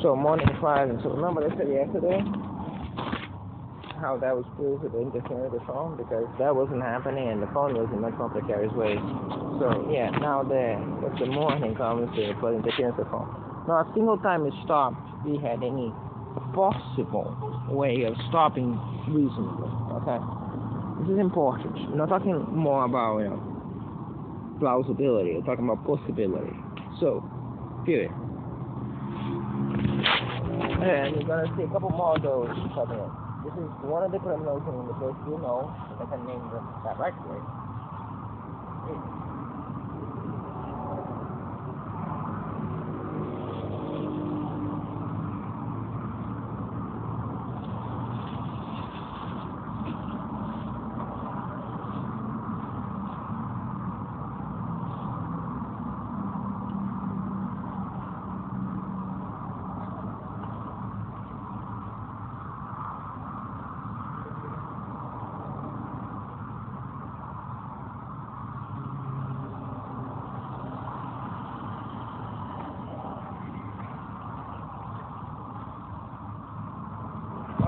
So morning fires, and so remember I said yesterday how that was proved with the interference of the phone because that wasn't happening and the phone was in much more precarious way. So yeah, now if the morning comes, they put interference of the phone. Not a single time it stopped, we had any possible way of stopping reasonably. Okay, this is important. We're not talking more about plausibility. We're talking about possibility. So, period. And you're gonna see a couple more of those coming in. This is one of the criminals in the case you know, I can name them directly.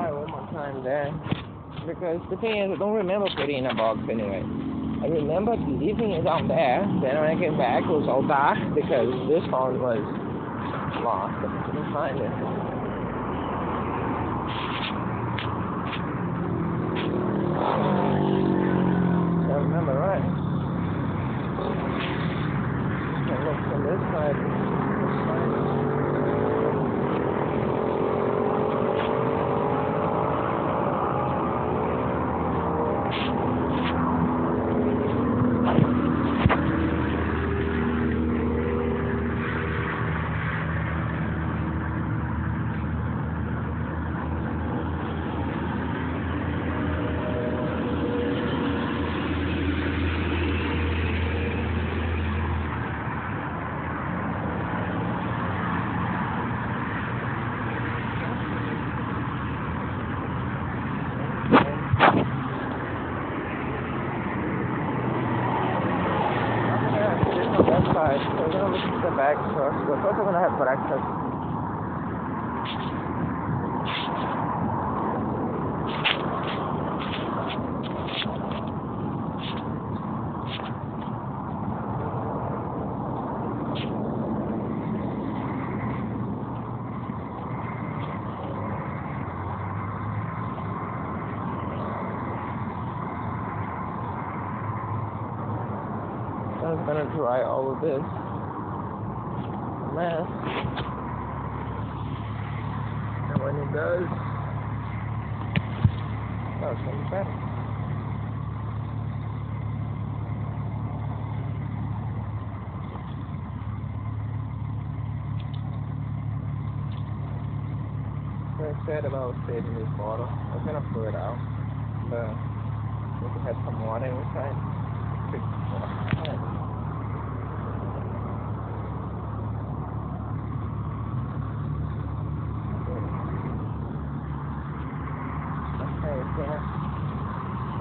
One more time there, because the thing is, I don't remember putting it in a box anyway. I remember leaving it down there. Then when I came back, it was all dark because this phone was lost. I couldn't find it. I remember right. I look from this side. This side. Side. So we're gonna look at the back first. But first we're gonna have breakfast. I'm gonna dry all of this mess, and when it does, it's gonna be better. Very sad about saving this bottle. I was gonna pour it out, but we could have some water inside.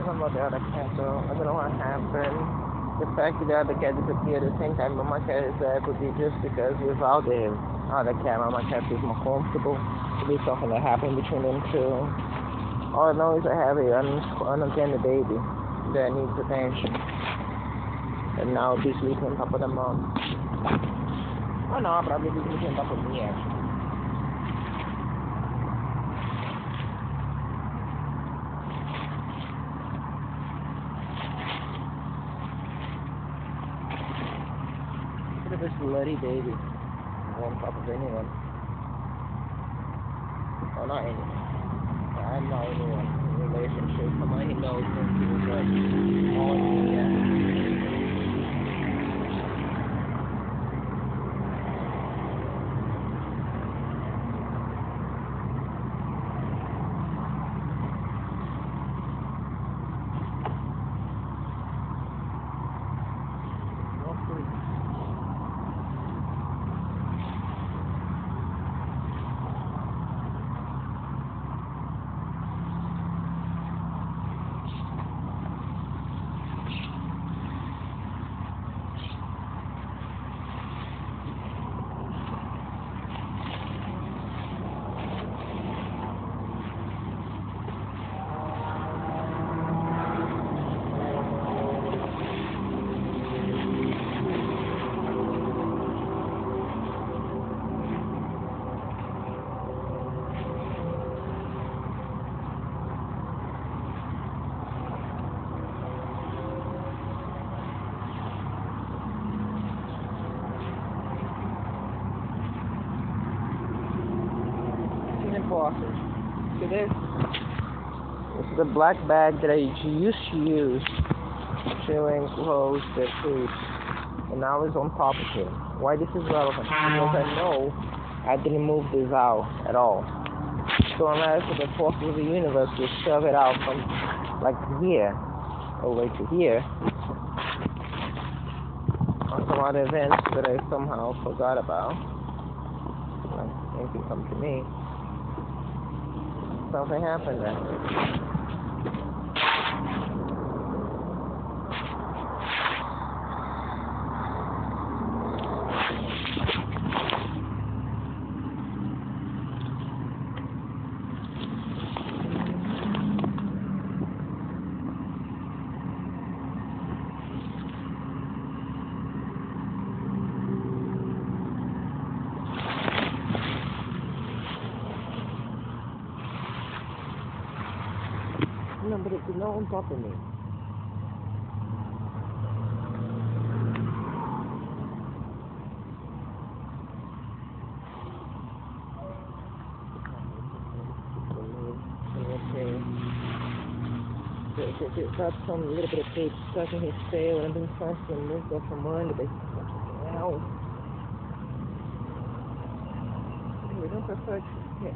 About the other cat though, I don't know what happened. The fact that the other cat disappeared at the same time Mama Cat is there could be just because without the other cat, Mama Cat is more comfortable. Could be something that happened between them two. All I know is I have an unattended baby that needs attention. And now I'll be sleeping on top of the mom. Oh no, I'll probably be sleeping on top of me actually. This bloody baby on top of anyone. Or not anyone. I'm not anyone in a relationship. Someone he knows when he was like all me, yeah. forces. See this? This is the black bag that I used to use to enclose the food, and now it's on top of it. Why this is relevant? Because I know I didn't move this out at all. So unless the forces of the universe will shove it out from like here all the way to here, or some other events that I somehow forgot about, like anything come to me, something happened then. No, but it's not on top of me. It got some little bit of tape stuck in his tail, and I've been trying to remove that from under, but it's something else. We don't prefer to hit.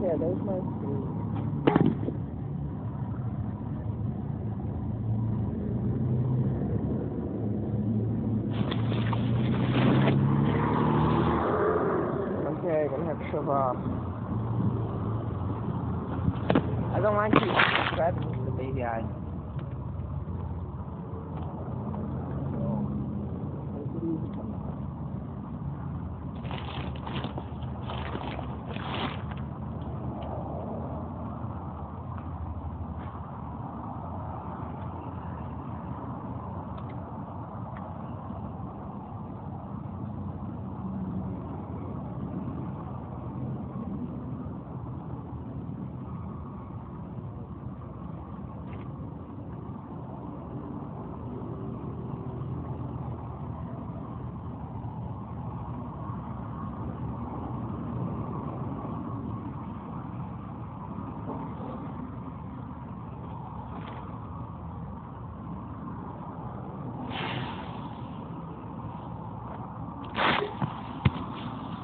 Yeah, there's my food. Okay, I'm gonna have to shove off. I don't like to grab the baby eye.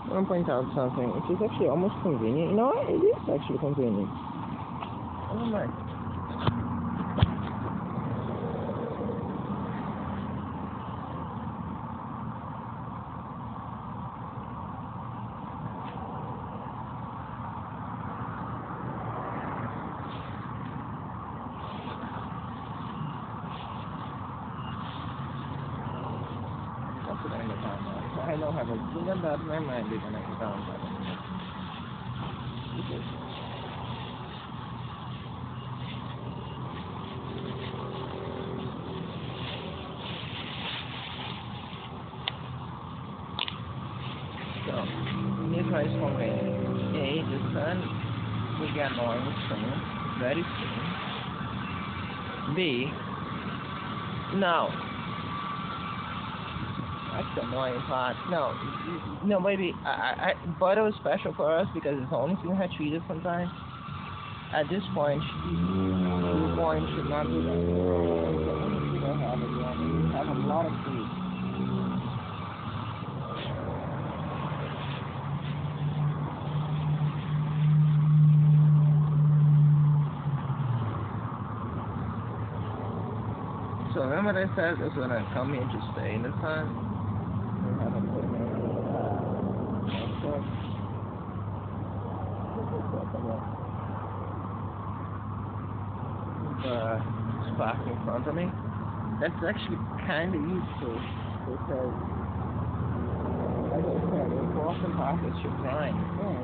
I want to point out something, which is actually almost convenient. You know what? It is actually convenient. I don't mind. I don't have a single doubt in my mind they're gonna get down by So, here's why it's convenient. A, the sun will get annoying soon, very soon. B, no. That's the annoying part. No, baby. Butter is special for us because it's the only thing that treats us sometimes. At this point, we're going to not do that. The only thing I have again, we have a lot of food. So remember they said it's gonna come here to stay in the sun? We haven't put it in spark in front of me. That's actually kind of useful because, like I said, the important part is your grind. And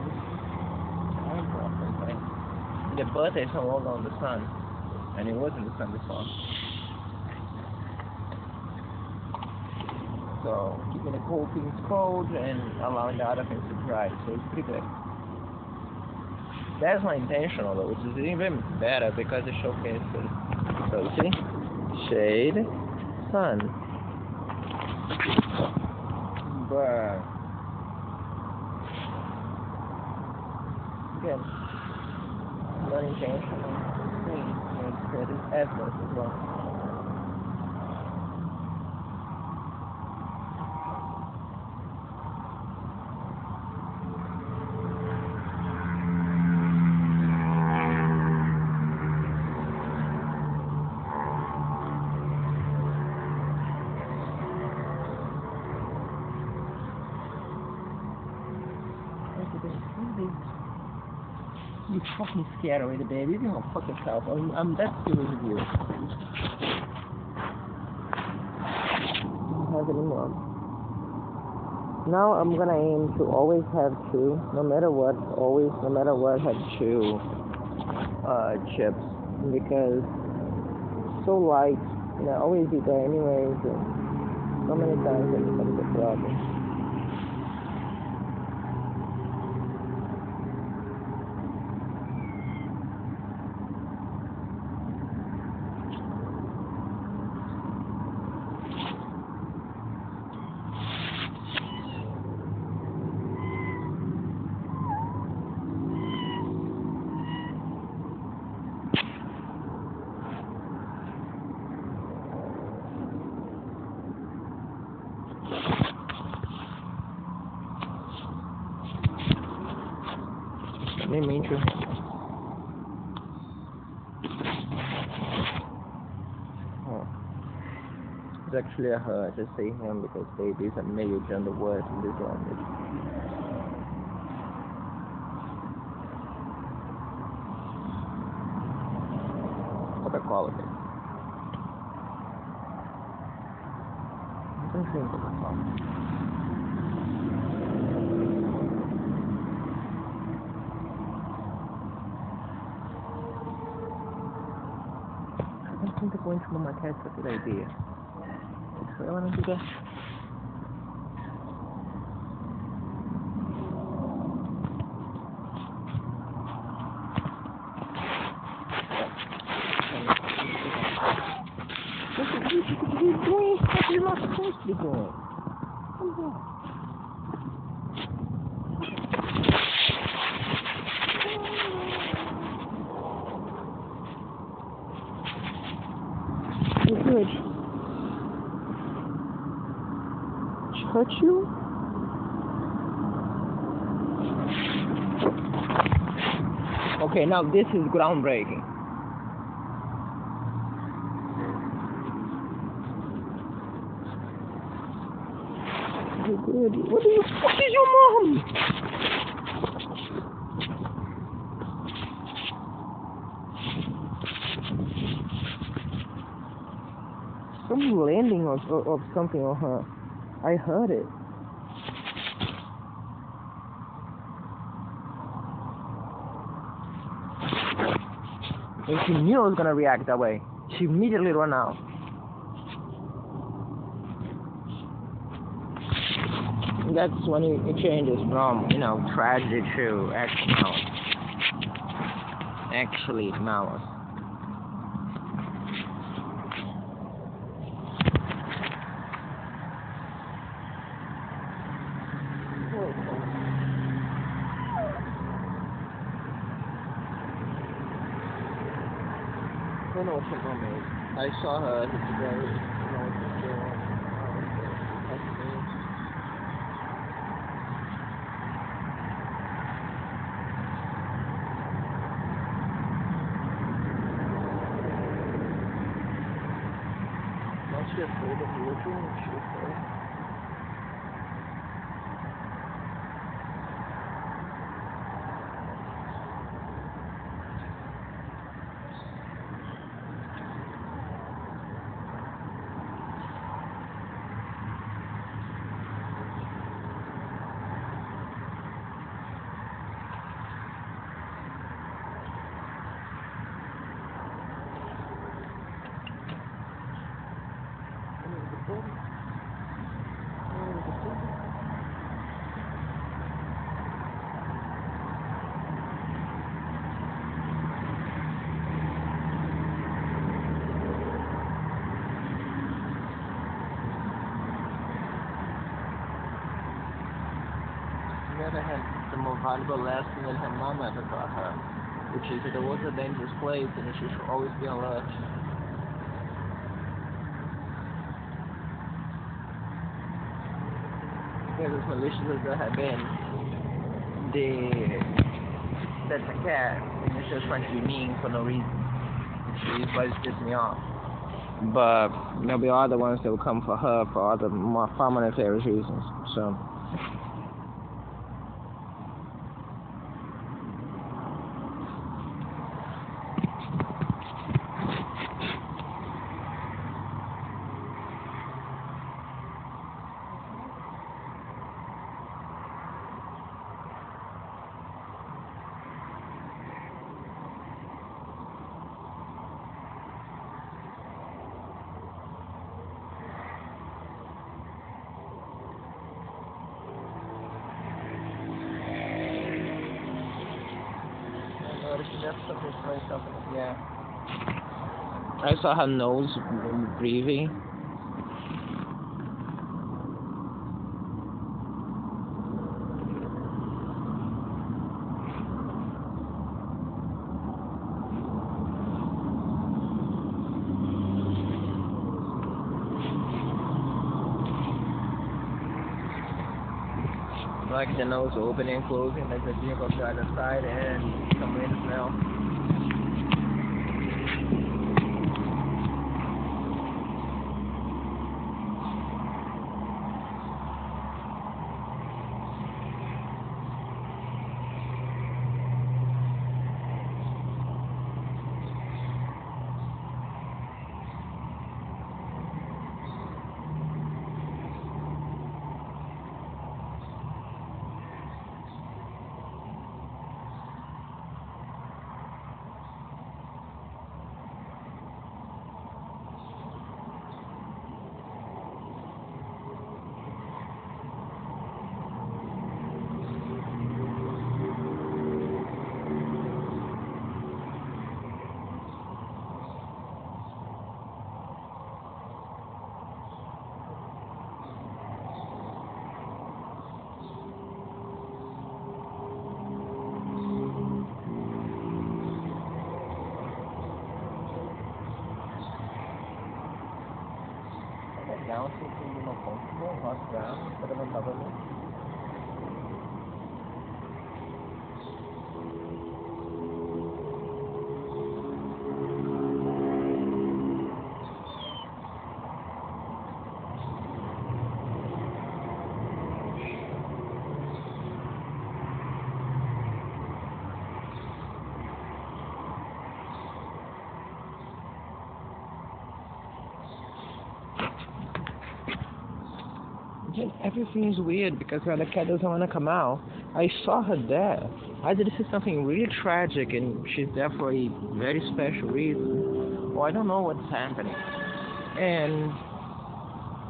how important, right? The butter is no longer on the sun, and it was in the sun before. So keeping the cold things cold and allowing the other things to dry. So it's pretty good. That's my intentional though, which is even better because it showcases. So see, shade, sun. But again, non-intentional. There is evidence as well. You fucking scared already, baby. You don't fuck yourself. I'm that serious with you. Don't have any more. Now I'm gonna aim to always have two, no matter what. Always, no matter what, have two chips because so light. Always be there anyways. And so many times it becomes a problem. Didn't mean to. Oh. It's actually a her. I just say him because babies are male gender words in this language. What I call it? I don't think what I call it. I think going to my cat's a good idea. So I want to do that. What are you doing? What you're not supposed to be doing? Come on. Good. Hurt you? Okay, now this is groundbreaking. You're good. What the fuck is your mom? Some landing of something on her. I heard it. And she knew I was gonna react that way. She immediately ran out. And that's when it changes from, tragedy to actually malice. I don't know what her mom is. I saw her today. be afraid of you, what you want to say? Never had the more valuable lesson than her mom ever taught her, which is that the world's a dangerous place and she should always be alert. Because as malicious as they have been, that's a cat, and it's just trying to be mean for no reason. She's what pisses me off. But there'll be other ones that will come for her for other more far more nefarious reasons. So. Yeah. I saw her nose breathing. Like the nose opening and closing, like the vehicle to the other side, and some wind smell. Down to be more comfortable, not down, but I'm above it. Everything is weird because the cat doesn't want to come out. I saw her there. Either this is something really tragic and she's there for a very special reason, or I don't know what's happening. And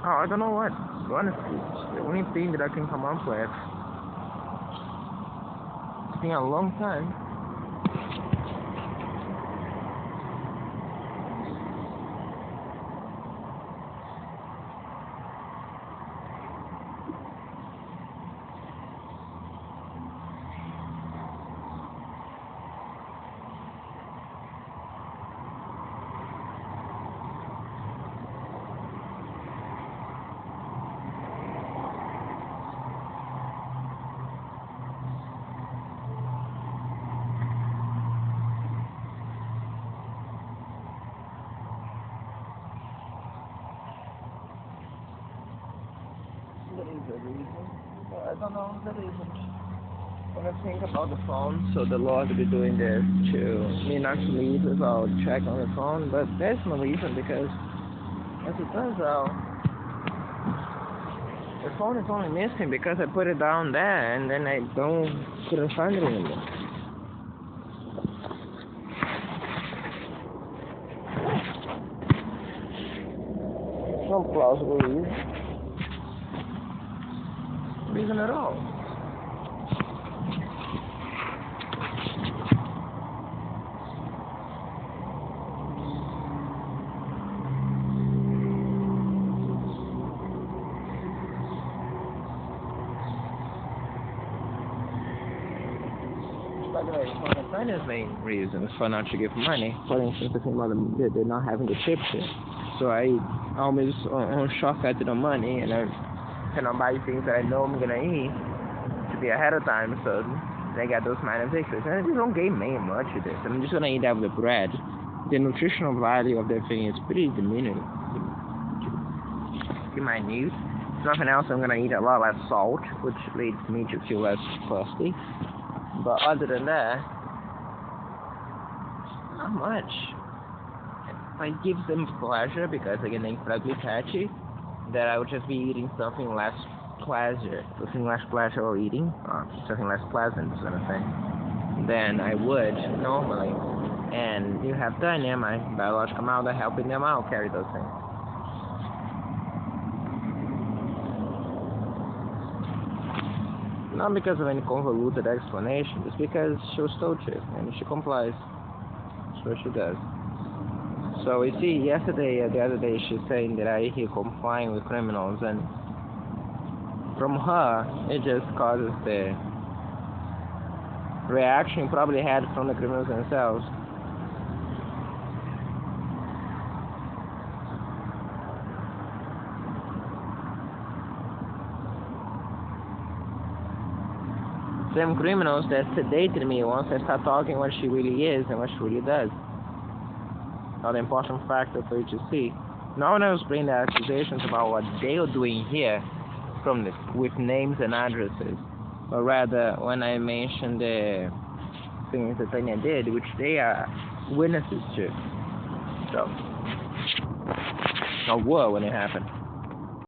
I don't know what. Honestly, it's the only thing that I can come up with. It's been a long time. the reason. But I don't know the reason. When I think about the phone, so the Lord will be doing this to me not to leave without check on the phone, but there's no reason because, as it turns out, the phone is only missing because I put it down there and then I couldn't find it anymore. No plausible reason at all. By the way, one of China's main reasons for not to give money, for instance, the thing about they're not having the chips here. So I always on shortcut to the money, and I cannot buy things that I know I'm gonna eat to be ahead of time. So they got those minor victories, and they don't gain me much with this. I'm just gonna eat that with the bread. The nutritional value of the thing is pretty minute. If nothing else, I'm gonna eat a lot less salt, which leads me to feel less thirsty. But other than that, not much. It gives them pleasure because they're getting incredibly patchy, that I would just be eating something less pleasure or eating, or something less pleasant sort of thing, than I would normally. And you have Tanya, my biological mother, helping them out carry those things. Not because of any convoluted explanation, just because she was told to, and she complies. That's what she does. So you see, the other day, she's saying that I hear complying with criminals, and from her, it just causes the reaction you probably had from the criminals themselves. Same criminals that sedated me once I start talking what she really is and what she really does. Not an important factor for you to see. No one else bring the accusations about what they are doing here with names and addresses. But rather, when I mentioned the things that Tanya did, which they are witnesses to. So, or were when it happened.